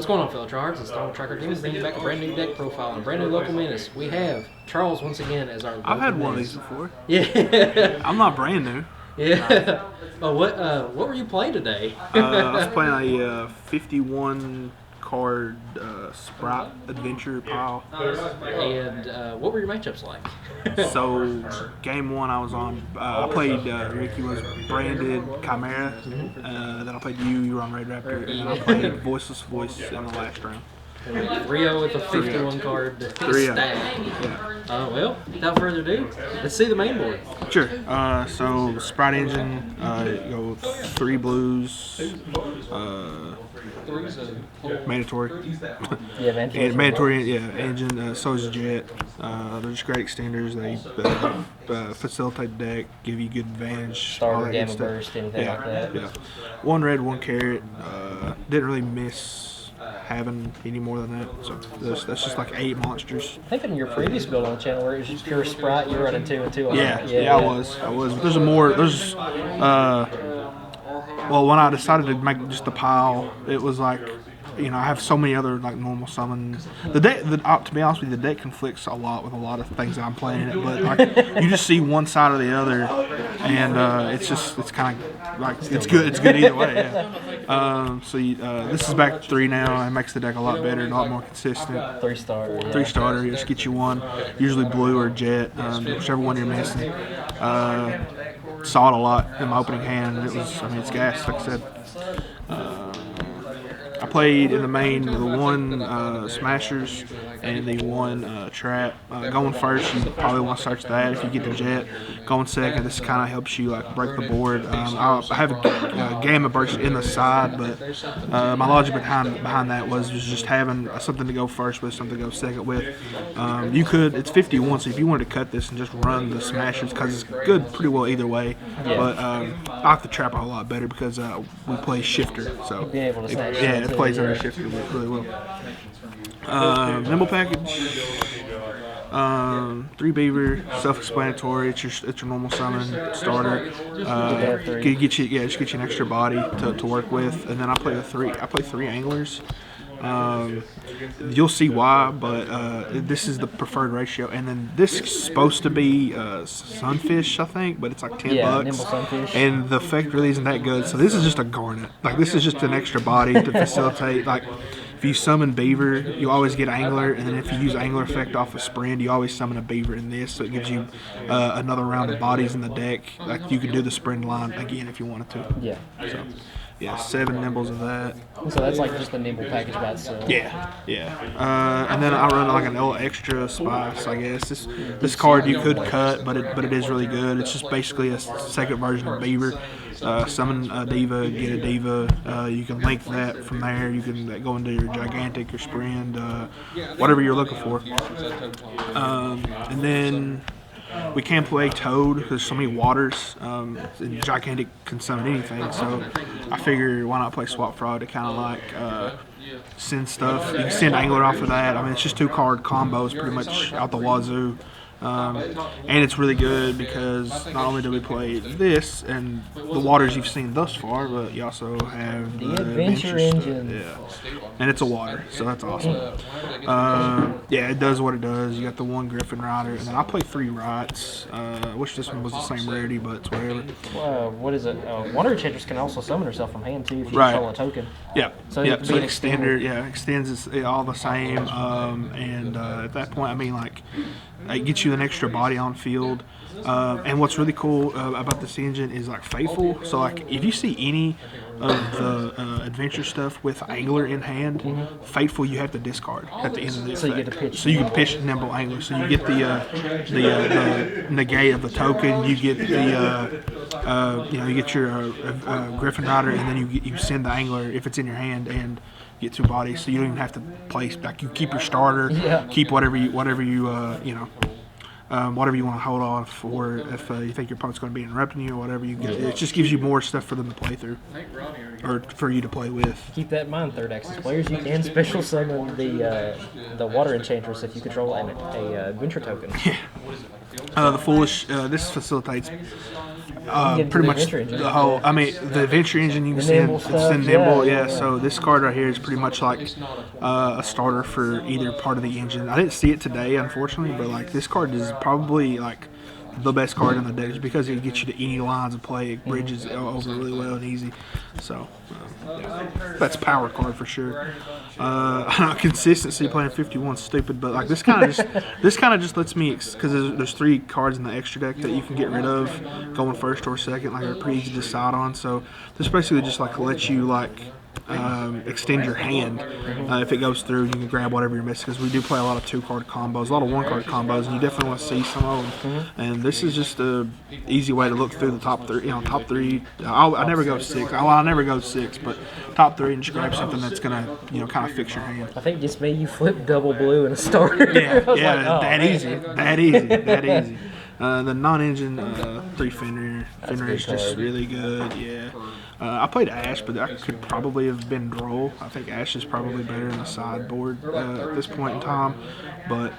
What's going on, fellow tryhards? It's Star Tracker Gaming, bringing you back a brand new deck profile and a brand new local menace. We have Charles once again as our. I've had one of menace. these before. Yeah. I'm not brand new. Yeah. Oh, what were you playing today? I was playing a 51 card Sprite adventure pile. And what were your matchups like? So game one I was on. I played Ricky was branded Chimera. Then I played you were on Red Raptor, and then I played Voiceless Voice in the last round. Rio with a 51 card stack. Yeah. Well, without further ado, let's see the main board. Sure. So Sprite Engine, you go 3 blues, mandatory. Yeah, mandatory. And mandatory, yeah, engine, so is Jet. They're just great extenders. They facilitate the deck, give you good advantage. Starter, Gamma Burst, anything like that. Yeah. 1 red, 1 carrot. Didn't really miss having any more than that. So that's just like 8 monsters. I think in your previous build on the channel where it was just pure Sprite, you were running 2 and 2 on Yeah, that. yeah, I was. But there's more. Well, when I decided to make just the pile, it was like, I have so many other like normal summons. The deck, to be honest with you, the deck conflicts a lot with a lot of things that I'm playing in it. But like, you just see one side or the other, and it's kind of like it's good. It's good either way. Yeah. This is back to 3 now, and it makes the deck a lot better, a lot more consistent. 3-star. Yeah. 3-starter, just get you 1, usually blue or jet, whichever one you're missing. Saw it a lot in my opening hand, and it's gas, like I said. I played in the main the 1 Smashers and the 1 Trap. Going first, you probably want to search that if you get the Jet. Going second, this kind of helps you like break the board. I have a Gamma Burst in the side, but my logic behind that was just having something to go first with, something to go second with. It's 51, so if you wanted to cut this and just run the Smashers, because it's good pretty well either way. Yeah. But I like the Trap a whole lot better because we play Shifter, so Being able to snatch it plays under Shifter really well. Nimble package. 3 beaver, self-explanatory. It's your normal summon starter. Just get you an extra body to work with, and then I play 3 anglers. You'll see why, but this is the preferred ratio. And then this is supposed to be sunfish, I think, but it's like $10. Nimble sunfish. And the effect really isn't that good. So this is just a garnet. Like, this is just an extra body to facilitate. Like, if you summon beaver, you always get angler, and then if you use angler effect off a sprint, you always summon a beaver in this. So it gives you another round of bodies in the deck. Like, you could do the sprint line again if you wanted to. Yeah. So, yeah, 7 nimbles of that. So that's like just the nimble package by itself. Yeah. And then I run like an little extra spice, I guess. This card you could cut, but it is really good. It's just basically a second version of Beaver. Summon a diva, get a diva. You can link that from there. You can go into your gigantic or sprint, whatever you're looking for. And then we can't play Toad because there's so many waters. Gigantic can summon anything, so I figure why not play Swap Frog to kind of like send stuff. You can send Angler off of that. I mean, it's just 2 card combos pretty much out the wazoo. And it's really good because not only do we play this and the waters you've seen thus far, but you also have the Adventure Engine. Yeah, and it's a water, so that's awesome. Yeah, it does what it does. You got the 1 Griffin Rider, and then I play 3 Rights. I wish this one was the same rarity, but it's whatever. What is it? Wonder Enchantress can also summon herself from hand too if you control a token. Yeah. So extender, extends it all the same. And at that point, I mean, like, it gets you an extra body on field. And what's really cool about this engine is like Faithful. So like if you see any of the adventure stuff with Angler in hand, Faithful you have to discard at the end of the effect. So you get to pitch. So you can pitch Nimble Angler. So you get the negate of the token. You get you get your Griffin Rider, and then you send the Angler if it's in your hand and get 2 bodies. So you don't even have to place. Like, you keep your starter, keep whatever you want to hold on for if you think your opponent's going to be interrupting you or whatever. It just gives you more stuff for them to play through, or for you to play with. Keep that in mind, third access players. You can special summon the Water Enchantress if you control a adventure token. Yeah. The Foolish. This facilitates Get pretty the much adventure engine. the whole. I mean, the adventure engine you can The see nimble it's stuff, the nimble, yeah. So this card right here is pretty much like a starter for either part of the engine. I didn't see it today, unfortunately, but like this card is probably like the best card in the deck just because it gets you to any lines of play. It bridges over really well and easy. So that's power card for sure. I know consistency playing 51 is stupid, but like this kind of just lets me, because there's 3 cards in the extra deck that you can get rid of going first or second, like they're pretty easy to decide on. So this basically just like lets you like extend your hand. If it goes through, you can grab whatever you're missing, because we do play a lot of 2-card combos, a lot of 1-card combos, and you definitely want to see some of them. And this is just a easy way to look through the top 3. Top 3. I never go 6. Well, I never go 6, but top 3 and just grab something that's gonna kind of fix your hand. I think just made you flip double blue in a starter. Yeah, I was like, oh, that man. easy, that easy, that easy. The non-engine 3 Fenrir. Fenrir is just card. really good. Yeah. I played Ash, but that could probably have been Droll. I think Ash is probably better in the sideboard at this point in time, but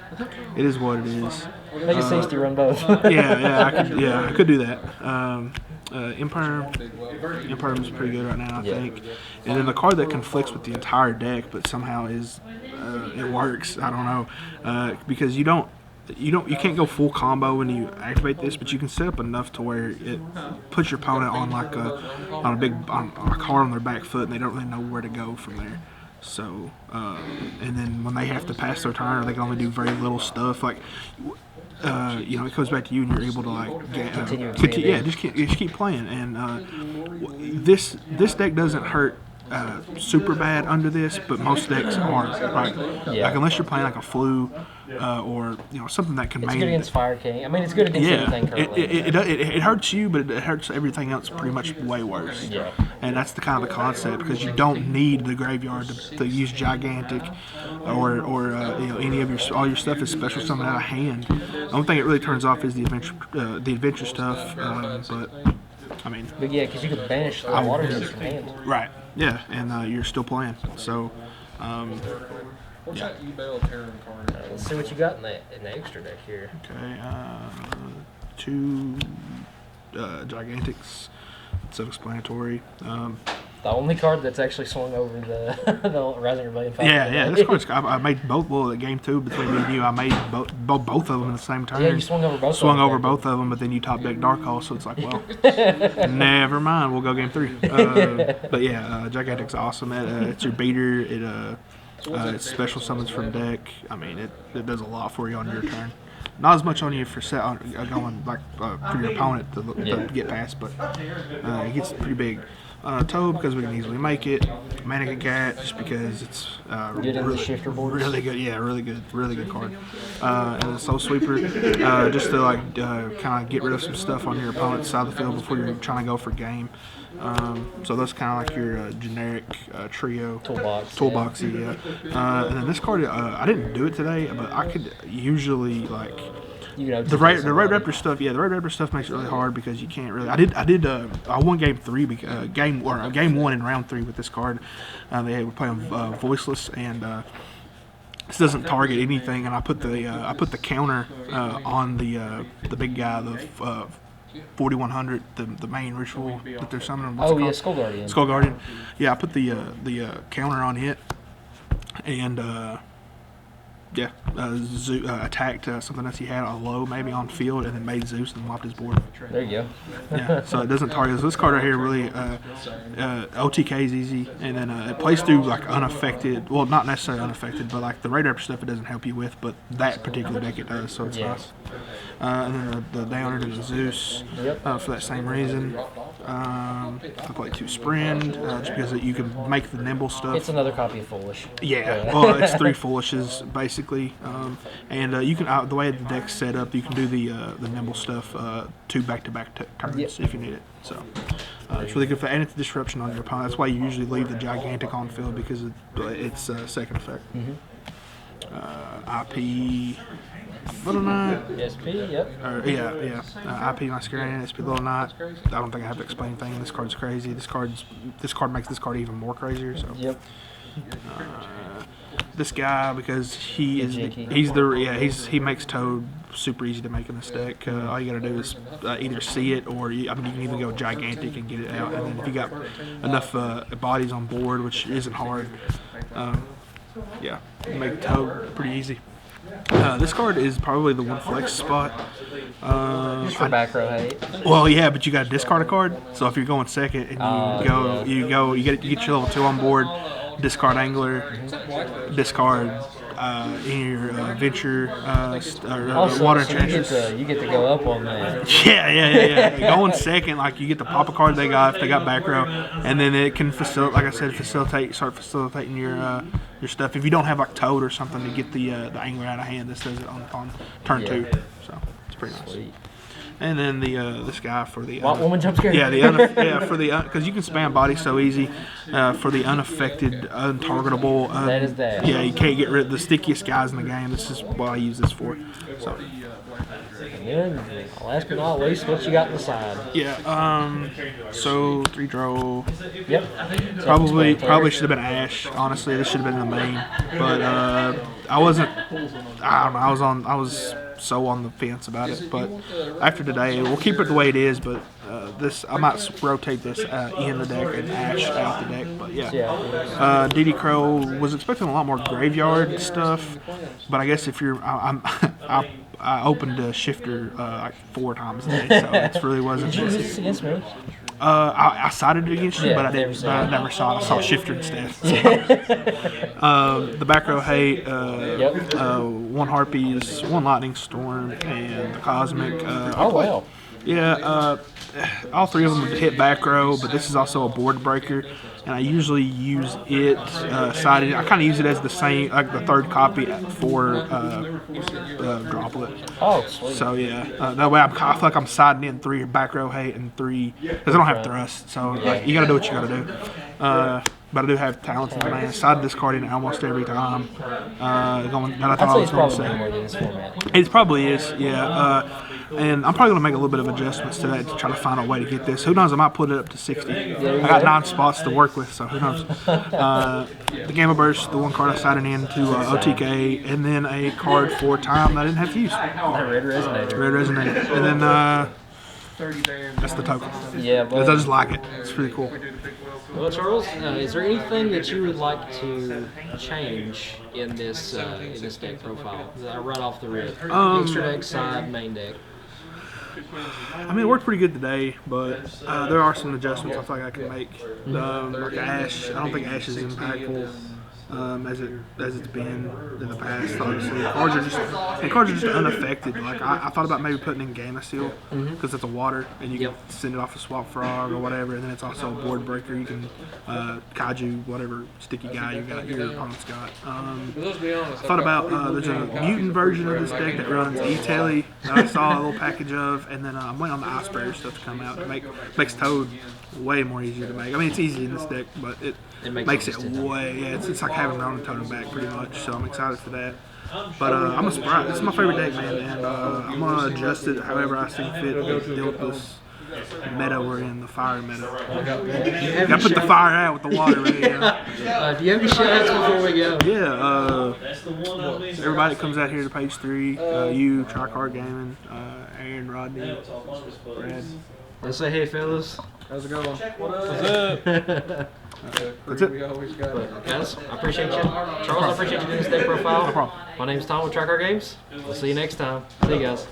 it is what it is. Make a 60 run both. I could do that. Empire is pretty good right now, I think. And then the card that conflicts with the entire deck, but somehow is it works. I don't know, because you can't go full combo when you activate this, but you can set up enough to where it puts your opponent on like on a card on their back foot, and they don't really know where to go from there. So, and then when they have to pass their turn, they can only do very little stuff. Like, it comes back to you, and you're able to like just keep playing. And this deck doesn't hurt super bad under this, but most decks are. Right? Like unless you're playing like a flu or something that can. It's good against Fire King. I mean, it's good against everything currently. It hurts you, but it hurts everything else pretty much way worse. Yeah. And that's the kind of the concept, because you don't need the graveyard to use gigantic or any of all your stuff is special summon out of hand. The only thing it really turns off is the adventure stuff. But I mean. But yeah, because you can banish the water units from hand. Right. Yeah, and you're still playing. So. What's that eBay Terran card? Let's see what you got in the extra deck here. Okay, 2 Gigantics, self-explanatory. The only card that's actually swung over the Rising Rebellion. Yeah. This card's I made both. Well, at game 2 between me and you, I made both of them in the same turn. Yeah, you swung over both. Both of them, but then you top deck Dark Hole, so it's like, well, never mind. We'll go game 3. But yeah, Gigantic's awesome. It's your beater. It's special summons from deck. I mean, it does a lot for you on your turn. Not as much on you for going like for your opponent to get past, but it gets pretty big. Toad, because we can easily make it. Mannequin Cat, just because it's really shifter boards. Really good, really good card. And the Soul Sweeper, just to like kind of get rid of some stuff on your opponent's side of the field before you're trying to go for game. So that's kind of like your generic trio toolboxy, yeah. And then this card, I didn't do it today, but I could usually like. The Red Raptor stuff, the Red Raptor stuff makes it really hard because you can't really. I won game 3, game 1 in round 3 with this card. They were playing Voiceless, and this doesn't target anything. And I put the counter on the big guy, the 4100, the main ritual that they're summoning. Skull Guardian. Skull Guardian. Yeah, I put the counter on it, and. Attacked something else he had, a low maybe on field, and then made Zeus and wiped his board. There you go. Yeah, so it doesn't target. So this card right here really, OTK is easy, and then it plays through like unaffected. Well, not necessarily unaffected, but like the radar stuff it doesn't help you with, but that particular deck it does, so it's nice. And then the downer to the Zeus for that same reason. I play 2 Sprint just because you can make the nimble stuff. It's another copy of Foolish. Yeah, well, it's 3 Foolishes basically, and you can the way the deck's set up, you can do the nimble stuff 2 back-to-back turns if you need it. So it's really good for, and it's disruption on your opponent. That's why you usually leave the Gigantic on field, because it's second effect. IP. Little Knight. SP, yep. IP Masquerade, SP Little Knight. I don't think I have to explain anything. This card's crazy. This card makes this card even more crazier. So. Yep. This guy, because he makes Toad super easy to make in this deck. All you gotta do is either see it, or you can even go gigantic and get it out. And then if you got enough bodies on board, which isn't hard, yeah, you make Toad pretty easy. This card is probably the one flex spot. Just for back row hate. Well, yeah, but you got to discard a card. So if you're going second and you get your level 2 on board, discard Angler, discard any of your venture water enchanters. You get to go up on that. Yeah. Going second, like you get the pop a card they got if they got back row, and then it can start facilitating your stuff. If you don't have like Toad or something to get the Angler out of hand, this does it on turn 2. So it's pretty nice. Sweet. And then this guy for the woman jump scare. Yeah, because you can spam body so easy for the unaffected, untargetable. That is that. Yeah, you can't get rid of the stickiest guys in the game. This is what I use this for. So. And then, last but not least, what you got in the side? Yeah. So 3 draw. Yep. Probably should have been Ash. Honestly, this should have been in the main, but I wasn't. I don't know. I was so on the fence about it, but after today, we'll keep it the way it is. But I might rotate this in the deck and Ash out the deck. But yeah, DD Crow was expecting a lot more graveyard stuff, but I guess if you're, I opened a shifter like 4 times today, so it really wasn't. Did you use this against me? I sided it against you, but I never saw it. I saw shifter instead. So. The back row hate, 1 Harpies, 1 Lightning Storm, and the Cosmic. Wow. Yeah, all 3 of them hit back row, but this is also a board breaker, and I usually use it sided. I kind of use it as the same, like the 3rd copy for Droplet. Oh, sweet. So yeah, that way I feel like I'm siding in 3 back row hate and 3 because I don't have thrust. So like, you got to do what you got to do. But I do have talents in the man. I sided this card in almost every time. I'd say it's probably more than this format. It probably is, yeah. And I'm probably going to make a little bit of adjustments to that to try to find a way to get this. Who knows, I might put it up to 60. I got 9 spots to work with, so who knows. The Gamma Burst, the 1 card I sided into OTK, and then a card for time that I didn't have to use. Red Resonator. And then that's the token. Yeah, but I just like it. It's pretty cool. Well, Charles, is there anything that you would like to change in this deck profile? Right off the rip, extra deck, side, main deck. I mean, it worked pretty good today, but there are some adjustments I feel like I can make. Like Ash, I don't think Ash is impactful as it's been in the past. Obviously, cards are just unaffected. Like I thought about maybe putting in Gamma Seal because it's a water and you can send it off a Swap Frog or whatever, and then it's also a board breaker. You can Kaiju, whatever sticky guy your opponent's got. I thought about there's a mutant version of this deck that runs E-Telly that I saw a little package of, and then I'm waiting on the Ice Bear stuff to come out. It makes Toad way more easier to make. I mean, it's easy in this deck, but it makes it way, it's like having my own totem back pretty much, so I'm excited for that. But I'm a surprise. This is my favorite deck, man, and I'm going to adjust it however I see fit to deal with this meta we're in, the fire meta. You got to put the fire out with the water ready. Do you have any shout-outs before we go? Yeah, everybody that comes out here to page 3, you, Tricard Gaming, Aaron, Rodney, Brad. Let's say hey, fellas. How's it going? What's up? That's it. We always got it. Guys, I appreciate you. Charles, I appreciate you doing this deck profile. No problem. My name's Tom with Tricard Games. We'll see you next time. See you guys.